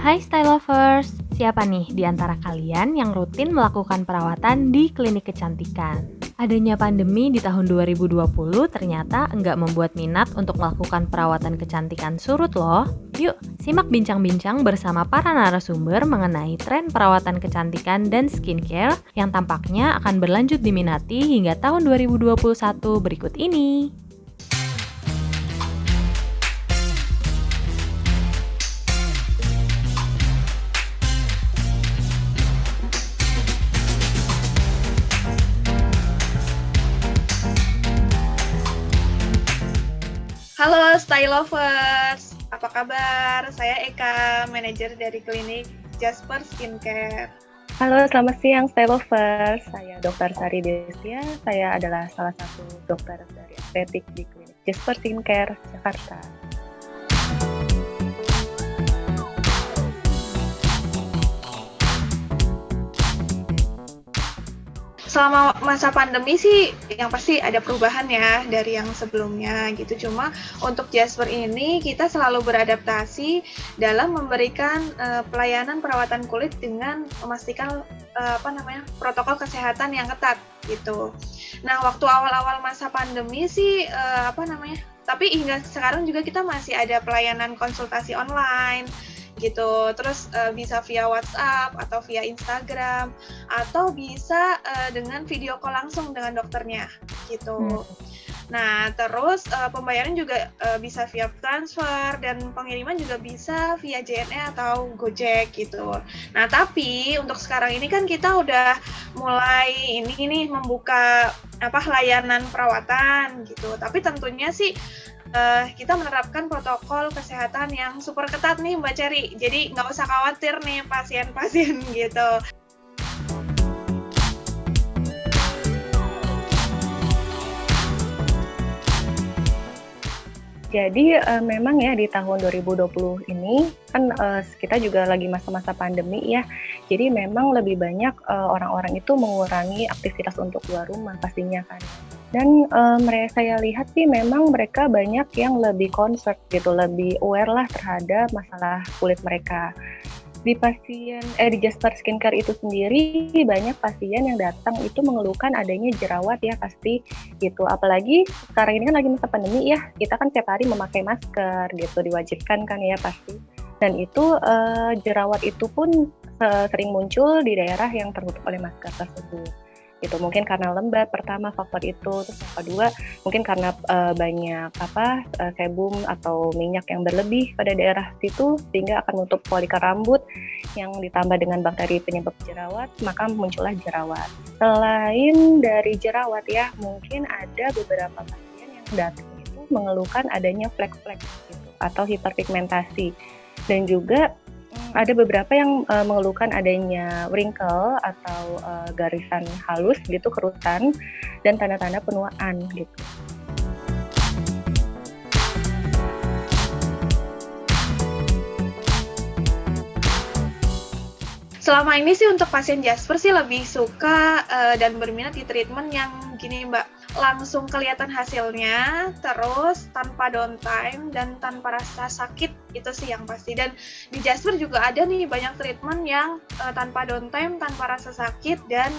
Hai Style Lovers, siapa nih di antara kalian yang rutin melakukan perawatan di klinik kecantikan? Adanya pandemi di tahun 2020 ternyata enggak membuat minat untuk melakukan perawatan kecantikan surut loh. Yuk, simak bincang-bincang bersama para narasumber mengenai tren perawatan kecantikan dan skincare yang tampaknya akan berlanjut diminati hingga tahun 2021 berikut ini. Halo Style Lovers, apa kabar? Saya Eka, manajer dari klinik Jasper Skincare. Halo, selamat siang Style Lovers. Saya Dr. Sari Destia. Saya adalah salah satu dokter dari estetik di klinik Jasper Skincare, Jakarta. Selama masa pandemi sih yang pasti ada perubahan ya dari yang sebelumnya gitu. Cuma untuk Jasper ini kita selalu beradaptasi dalam memberikan pelayanan perawatan kulit dengan memastikan protokol kesehatan yang ketat gitu. Nah, waktu awal-awal masa pandemi sih tapi hingga sekarang juga kita masih ada pelayanan konsultasi online gitu, terus bisa via WhatsApp atau via Instagram atau bisa dengan video call langsung dengan dokternya gitu. Nah, terus pembayaran juga bisa via transfer dan pengiriman juga bisa via JNE atau Gojek gitu. Nah, tapi untuk sekarang ini kan kita udah mulai ini membuka layanan perawatan gitu. Tapi tentunya sih kita menerapkan protokol kesehatan yang super ketat nih Mbak Cherry. Jadi nggak usah khawatir nih pasien-pasien gitu. Jadi memang ya di tahun 2020 ini kan kita juga lagi masa-masa pandemi ya. Jadi memang lebih banyak orang-orang itu mengurangi aktivitas untuk keluar rumah pastinya kan. Dan saya lihat sih memang mereka banyak yang lebih concern gitu, lebih aware lah terhadap masalah kulit mereka. Di Jasper Skincare itu sendiri banyak pasien yang datang itu mengeluhkan adanya jerawat ya pasti gitu. Apalagi sekarang ini kan lagi masa pandemi ya, kita kan tiap hari memakai masker gitu, diwajibkan kan ya pasti. Dan itu jerawat itu pun sering muncul di daerah yang tertutup oleh masker tersebut. Gitu. Mungkin karena lembab pertama faktor itu, terus yang kedua mungkin karena banyak sebum atau minyak yang berlebih pada daerah situ sehingga akan menutup folikel rambut yang ditambah dengan bakteri penyebab jerawat, maka muncullah jerawat. Selain dari jerawat ya, mungkin ada beberapa pasien yang datang itu mengeluhkan adanya flek-flek gitu atau hiperpigmentasi, dan juga ada beberapa yang mengeluhkan adanya wrinkle atau garisan halus gitu, kerutan, dan tanda-tanda penuaan gitu. Selama ini sih untuk pasien Jasper sih lebih suka dan berminat di treatment yang gini Mbak, langsung kelihatan hasilnya, terus tanpa downtime dan tanpa rasa sakit, itu sih yang pasti. Dan di Jasper juga ada nih banyak treatment yang tanpa downtime, tanpa rasa sakit dan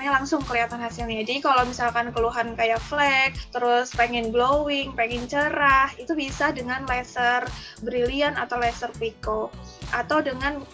langsung kelihatan hasilnya. Jadi kalau misalkan keluhan kayak flek, terus pengen glowing, pengen cerah, itu bisa dengan laser Brilliant atau laser Pico atau dengan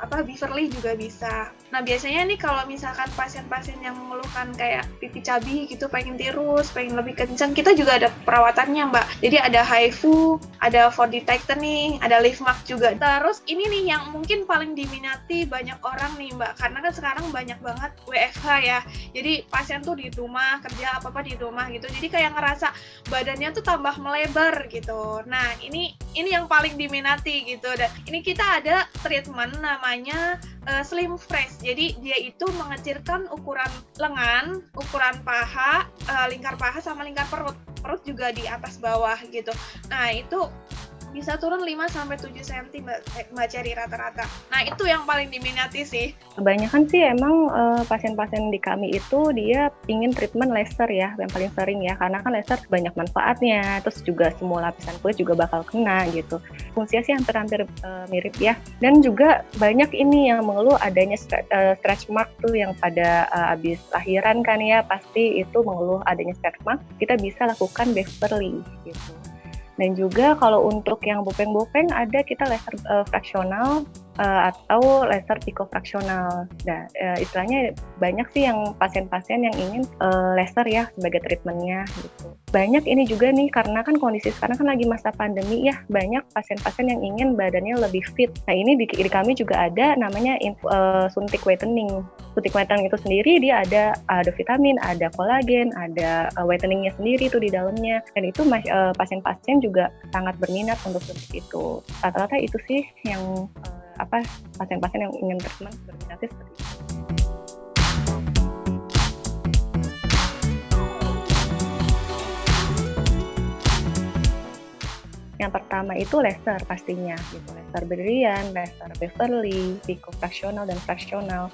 Beverly juga bisa. Nah, biasanya nih kalau misalkan pasien-pasien yang mengeluhkan kayak pipi cabi gitu, pengen tirus, pengen lebih kencang, kita juga ada perawatannya Mbak. Jadi ada HIFU, ada 4D tightening, ada lift mark juga. Terus ini nih yang mungkin paling diminati banyak orang nih Mbak, karena kan sekarang banyak banget WFH ya. Jadi pasien tuh di rumah, kerja apa-apa di rumah gitu. Jadi kayak ngerasa badannya tuh tambah melebar gitu. Nah, ini yang paling diminati gitu. Dan ini kita ada treatment namanya Slim Fresh. Jadi dia itu mengecilkan ukuran lengan, ukuran paha, lingkar paha sama lingkar perut. Perut juga di atas bawah gitu. Nah, itu bisa turun 5-7 cm Mbak Cherry rata-rata. Nah itu yang paling diminati sih. Kebanyakan sih emang pasien-pasien di kami itu dia ingin treatment laser ya, yang paling sering ya, karena kan laser banyak manfaatnya, terus juga semua lapisan kulit juga bakal kena gitu. Fungsinya sih hampir-hampir mirip ya, dan juga banyak ini yang mengeluh adanya stretch mark tuh yang pada abis lahiran kan ya, pasti itu mengeluh adanya stretch mark, kita bisa lakukan Beverly gitu. Dan juga kalau untuk yang bopeng-bopeng ada kita laser fraksional atau laser pikofraksional. Nah, istilahnya banyak sih yang pasien-pasien yang ingin laser ya sebagai treatmentnya gitu. Banyak ini juga nih karena kan kondisi sekarang kan lagi masa pandemi ya, banyak pasien-pasien yang ingin badannya lebih fit. Nah ini di kami juga ada namanya suntik whitening. Suntik whitening itu sendiri dia ada vitamin, ada kolagen, ada whiteningnya sendiri tuh di dalamnya. Dan itu pasien-pasien juga sangat berminat untuk suntik itu. Rata-rata itu sih yang pasien-pasien yang ingin treatment berminatnya seperti itu. Yang pertama itu laser pastinya gitu, laser berlian, laser Beverly, pikofraksional dan fraksional.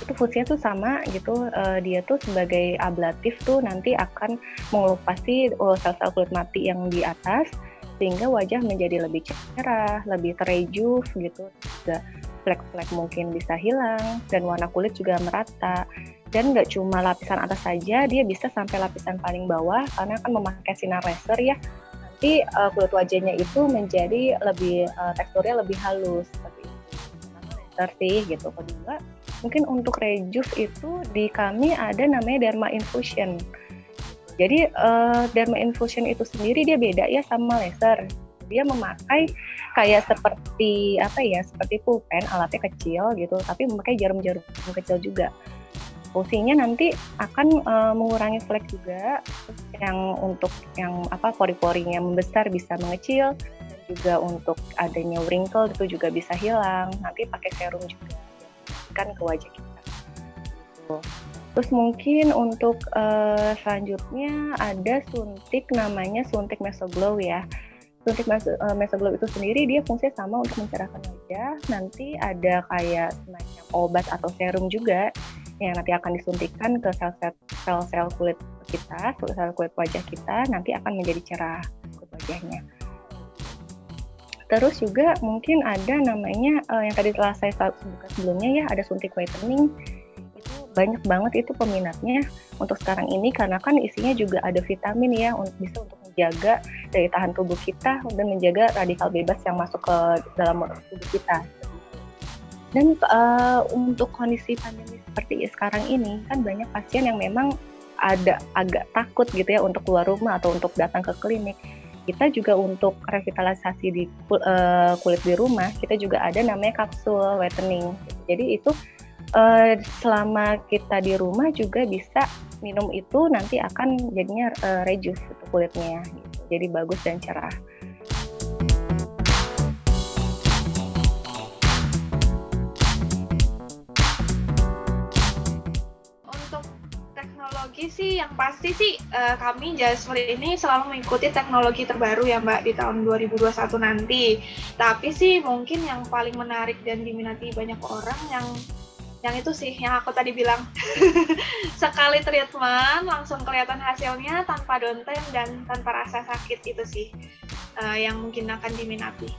Itu fungsinya tuh sama gitu, dia tuh sebagai ablatif tuh nanti akan mengelupasi sel-sel kulit mati yang di atas sehingga wajah menjadi lebih cerah, lebih terrejuve gitu, juga flek-flek mungkin bisa hilang dan warna kulit juga merata. Dan nggak cuma lapisan atas saja, dia bisa sampai lapisan paling bawah karena kan memakai sinar laser ya. Nanti kulit wajahnya itu menjadi lebih teksturnya lebih halus seperti itu. Laser sih gitu. Kedua, mungkin untuk rejuve itu di kami ada namanya derma infusion. Jadi derma infusion itu sendiri dia beda ya sama laser. Dia memakai kayak seperti seperti pulpen, alatnya kecil gitu, tapi memakai jarum-jarum kecil juga. Fungsinya nanti akan mengurangi flek juga, yang untuk yang pori-porinya membesar bisa mengecil, dan juga untuk adanya wrinkle itu juga bisa hilang. Nanti pakai serum juga kan ke wajah kita. Gitu. Terus mungkin untuk selanjutnya ada suntik namanya suntik Mesoglow ya. Suntik Mesoglow itu sendiri dia fungsinya sama untuk mencerahkan wajah. Nanti ada kayak semacam obat atau serum juga yang nanti akan disuntikkan ke sel-sel kulit kita, sel kulit wajah kita, nanti akan menjadi cerah kulit wajahnya. Terus juga mungkin ada namanya yang tadi telah saya sebutkan sebelumnya ya, ada suntik whitening. Banyak banget itu peminatnya untuk sekarang ini karena kan isinya juga ada vitamin ya, bisa untuk menjaga daya tahan tubuh kita dan menjaga radikal bebas yang masuk ke dalam tubuh kita. Dan untuk kondisi pandemi seperti sekarang ini kan banyak pasien yang memang ada agak takut gitu ya untuk keluar rumah atau untuk datang ke klinik. Kita juga untuk revitalisasi di kulit di rumah, kita juga ada namanya kapsul whitening. Jadi itu selama kita di rumah juga bisa minum itu, nanti akan jadinya rejuve kulitnya gitu. Jadi bagus dan cerah. Untuk teknologi sih yang pasti sih kami Jasper ini selalu mengikuti teknologi terbaru ya Mbak di tahun 2021 nanti. Tapi sih mungkin yang paling menarik dan diminati banyak orang yang itu sih yang aku tadi bilang sekali treatment langsung kelihatan hasilnya tanpa downtime dan tanpa rasa sakit, itu sih yang mungkin akan diminati.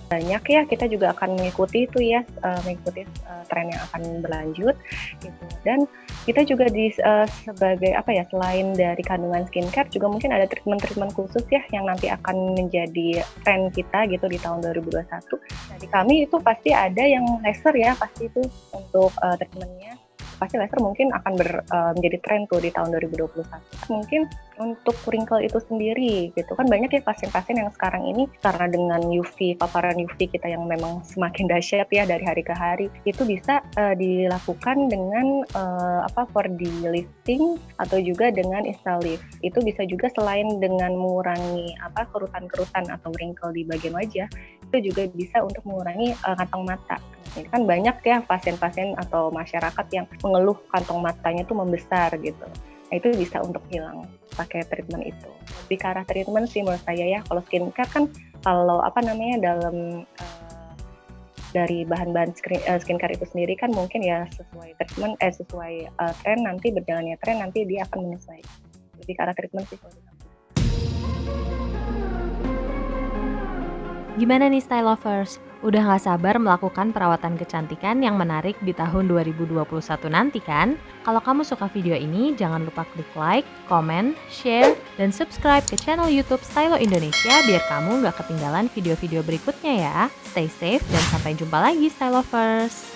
Banyak ya, kita juga akan mengikuti itu ya, mengikuti tren yang akan berlanjut gitu. Dan kita juga sebagai selain dari kandungan skincare juga mungkin ada treatment khusus ya yang nanti akan menjadi tren kita gitu di tahun 2021. Nah, di kami itu pasti ada yang laser ya, pasti itu untuk treatmentnya. Pasti laser mungkin akan menjadi tren tuh di tahun 2021. Mungkin untuk wrinkle itu sendiri gitu kan banyak ya pasien-pasien yang sekarang ini karena dengan paparan UV kita yang memang semakin dahsyat ya dari hari ke hari, itu bisa dilakukan dengan 4D lifting atau juga dengan install lift. Itu bisa juga selain dengan mengurangi kerutan-kerutan atau wrinkle di bagian wajah, itu juga bisa untuk mengurangi kantong mata. Ini kan banyak ya pasien-pasien atau masyarakat yang mengeluh kantong matanya tuh membesar gitu. Nah itu bisa untuk hilang pakai treatment itu. Lebih ke arah treatment sih menurut saya ya. Kalau skincare kan kalau dalam dari bahan-bahan skincare itu sendiri kan mungkin ya sesuai treatment sesuai tren nanti berjalannya tren nanti dia akan menyesuaikan. Lebih ke arah treatment sih kalau di aku. Gimana nih Style Lovers? Udah gak sabar melakukan perawatan kecantikan yang menarik di tahun 2021 nanti kan? Kalau kamu suka video ini, jangan lupa klik like, comment, share, dan subscribe ke channel YouTube Stylo Indonesia biar kamu gak ketinggalan video-video berikutnya ya. Stay safe dan sampai jumpa lagi Style Lovers!